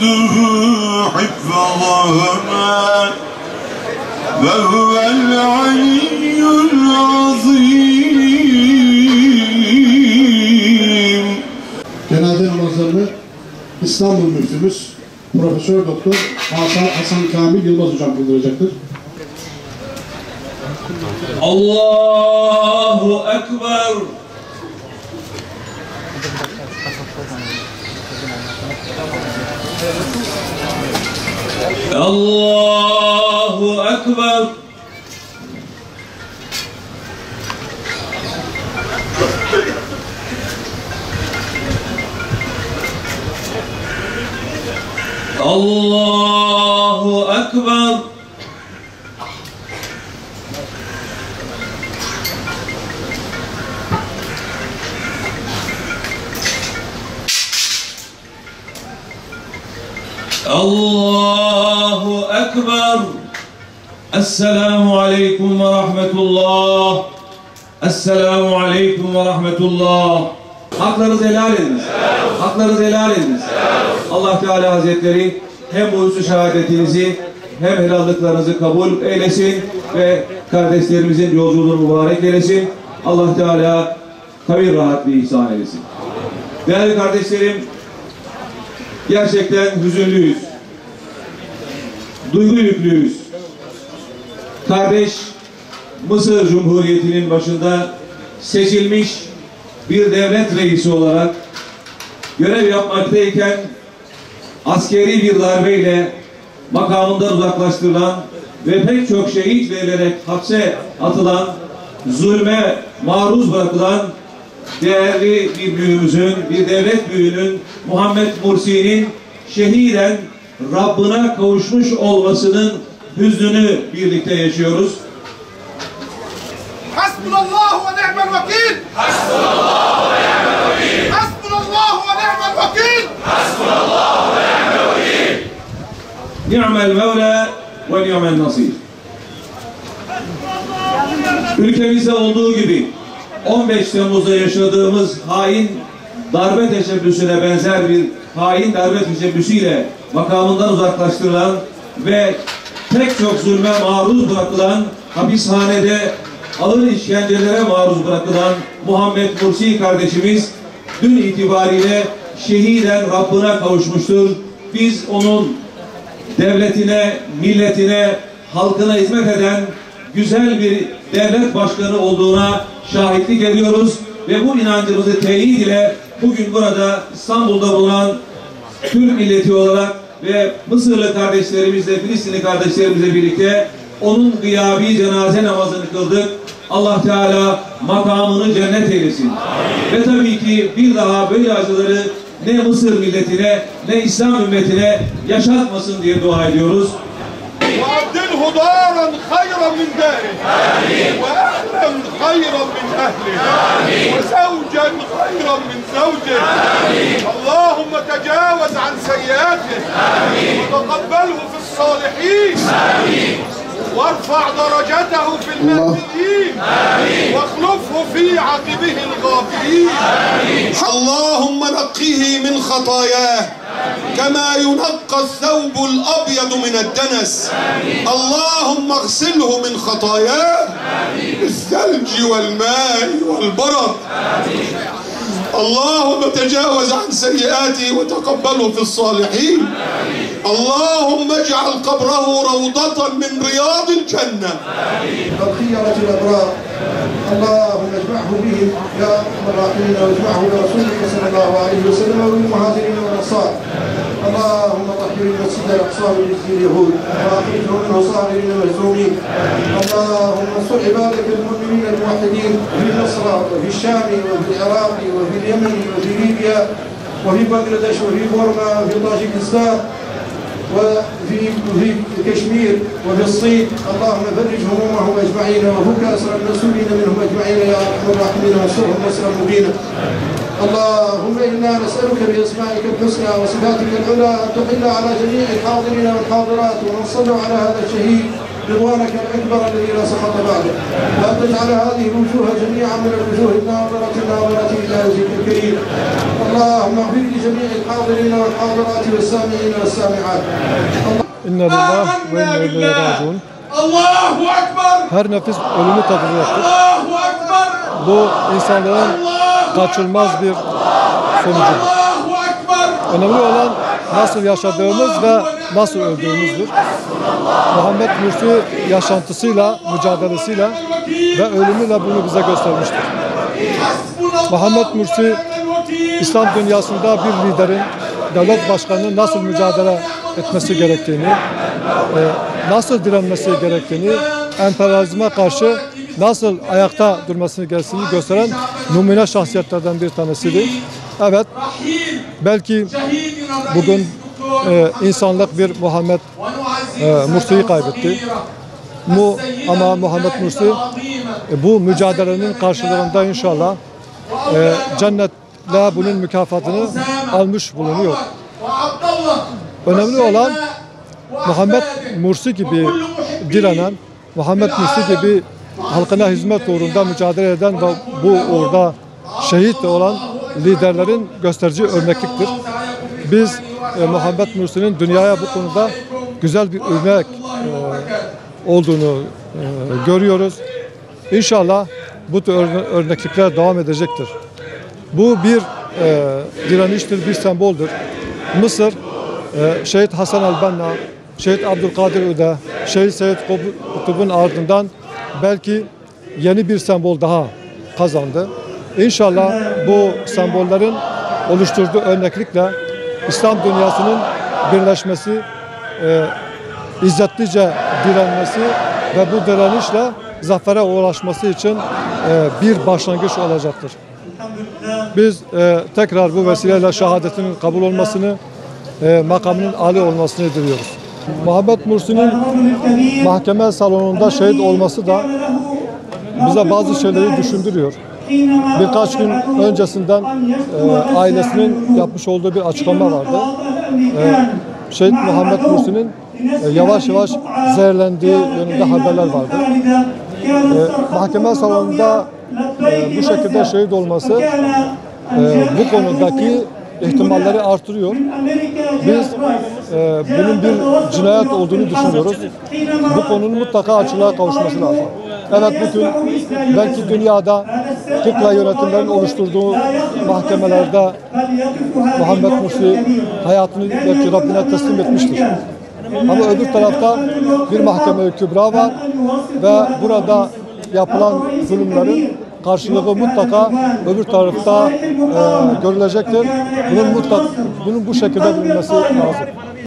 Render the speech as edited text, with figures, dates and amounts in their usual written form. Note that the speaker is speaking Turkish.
جنوده حفظهما وهو العلي العظيم. Cenaze namazlarını İstanbul Müftümüz Profesör Doktor Hasan Kamil Yılmaz Hocam kıldıracaktır. Allahu Ekber. Allahu Ekber. Allahu Ekber. Allahu Ekber. Esselamu Aleyküm ve Rahmetullah. Esselamu Aleyküm ve Rahmetullah. Haklarınızı helal ediniz. Haklarınızı helal ediniz. Allah Teala Hazretleri hem bu üstü şehadetinizi hem helallıklarınızı kabul eylesin ve kardeşlerimizin yolculuğunu mübarek eylesin. Allah Teala kabir rahatlığı ihsan eylesin. Değerli kardeşlerim, gerçekten hüzünlüyüz. Duygu yüklüyüz. Kardeş Mısır Cumhuriyeti'nin başında seçilmiş bir devlet reisi olarak görev yapmaktayken askeri bir darbeyle makamından uzaklaştırılan ve pek çok şehit verilerek hapse atılan, zulme maruz bırakılan değerli bir büyüğümüzün, bir devlet büyüğünün, Muhammed Mursi'nin şehiden Rabbına kavuşmuş olmasının hüznünü birlikte yaşıyoruz. Hasbunallahu ve ni'mel vekil. Hasbunallahu ve ni'mel vekil. Hasbunallahu ve ni'mel vekil. Hasbunallahu ve ni'mel vekil. Ni'mel Mevla ve ni'mel nasir. Ülkemizde olduğu gibi 15 Temmuz'da yaşadığımız hain darbe teşebbüsüne benzer bir hain darbe teşebbüsüyle makamından uzaklaştırılan ve pek çok zulme maruz bırakılan, hapishanede ağır işkencelere maruz bırakılan Muhammed Mursi kardeşimiz dün itibariyle şehiden Rabbına kavuşmuştur. Biz onun devletine, milletine, halkına hizmet eden güzel bir devlet başkanı olduğuna şahitlik ediyoruz ve bu inancımızı teyit ile bugün burada İstanbul'da bulunan Türk milleti olarak ve Mısırlı kardeşlerimizle, Filistinli kardeşlerimizle birlikte onun gıyabi cenaze namazını kıldık. Allah Teala makamını cennet eylesin. Amin. Ve tabii ki bir daha böyle acıları ne Mısır milletine ne İslam ümmetine yaşatmasın diye dua ediyoruz. وأبدله دارا خيرا من داره وأهلا خيرا من أهله وزوجا خيرا من زوجه اللهم تجاوز عن سيئاته وتقبله في الصالحين وارفع درجته في المهديين واخلفه في عقبه الغافلين اللهم نقيه من خطاياه كما ينقى الثوب الأبيض من الدنس اللهم اغسله من خطاياه بالثلج والماء والبرد اللهم تجاوز عن سيئاته وتقبله في الصالحين اللهم اجعل قبره روضة من رياض الجنة الخيرة الأبرار اللهم اجمعه بهم يا أرحم الراحمين واجمعه برسولك صلى الله عليه وسلم وبالمهاجرين والأنصار اللهم طهر المسجد الأقصى من رجس اليهود وأخرجه منه صاغرين مهزومين اللهم انصر عبادك المؤمنين الموحدين في مصر وفي الشام وفي العراق وفي اليمن وفي ليبيا وفي بنغلاديش وفي بورما وفي طاجكستان وفي كشمير وفي الصين اللهم فرج همومهم اجمعين وفك اسر المسؤولين منهم اجمعين يا ارحم الراحمين وانصرهم نصرا مبينا اللهم انا نسالك باسمائك الحسنى وصفاتك العلى ان تحل على جميع الحاضرين والحاضرات ومن صلوا على هذا الشهيد رضوانك الأكبر الذي لا سخط بعده، وأن تجعل هذه الوجوه جميعا من الوجوه الناظرة إلى وجهك الكريم. اللهم اغفر لجميع الحاضرين والحاضرات والسامعين والسامعات. İnna lillahi ve inna ileyhi raciun. Allahu Ekber. Her nefis ölümü tadacaktır. Allahu Ekber. Bu insanlığın kaçınılmaz bir sonucudur. Allahu Ekber. Önemli olan nasıl yaşadığımız ve nasıl öldüğümüzdür. Muhammed Mursi yaşantısıyla, mücadelesiyle ve ölümüyle bunu bize göstermiştir. Muhammed Mursi, İslam dünyasında bir liderin, devlet başkanının nasıl mücadele etmesi gerektiğini, nasıl direnmesi gerektiğini, emperyalizme karşı nasıl ayakta durmasını gerektiğini gösteren numune şahsiyetlerden bir tanesidir. Evet, belki bugün insanlık bir Muhammed Mursi'yi kaybetti. Ama Muhammed Mursi bu mücadelenin karşılığında inşallah cennetle bunun mükafatını almış bulunuyor. Önemli olan Muhammed Mursi gibi direnen, Muhammed Mursi gibi halkına hizmet uğrunda mücadele eden ve bu uğurda şehit olan liderlerin gösterici örnekliktir. Biz Muhammed Mursi'nin dünyaya bu konuda güzel bir örnek olduğunu görüyoruz. İnşallah bu tür örneklikler devam edecektir. Bu bir direniştir, bir semboldür. Mısır, Şehit Hasan el-Benna, Şehit Abdülkadir Öde, Şehit Seyyid Kutub'un ardından belki yeni bir sembol daha kazandı. İnşallah bu sembollerin oluşturduğu örneklikle İslam dünyasının birleşmesi, izzetlice direnmesi ve bu direnişle zafere ulaşması için bir başlangıç olacaktır. Biz tekrar bu vesileyle şehadetinin kabul olmasını, makamının âli olmasını diliyoruz. Muhammed Mursi'nin mahkeme salonunda şehit olması da bize bazı şeyleri düşündürüyor. Birkaç gün öncesinden ailesinin yapmış olduğu bir açıklama vardı. Şehit Muhammed Mursi'nin yavaş yavaş zehirlendiği yönünde haberler vardı. Mahkeme salonunda bu şekilde şehit olması bu konudaki ihtimalleri artırıyor. Biz bunun bir cinayet olduğunu düşünüyoruz. Bu konunun mutlaka açıklığa kavuşması lazım. Evet, bugün belki dünyada kukla yönetimlerin oluşturduğu mahkemelerde Muhammed Mursi hayatını belki Rabbine teslim etmiştir. Ama öbür tarafta bir mahkeme-i kübra var ve burada yapılan zulümlerin karşılığı mutlaka öbür tarafta görülecektir. Bunun bu şekilde bilinmesi lazım.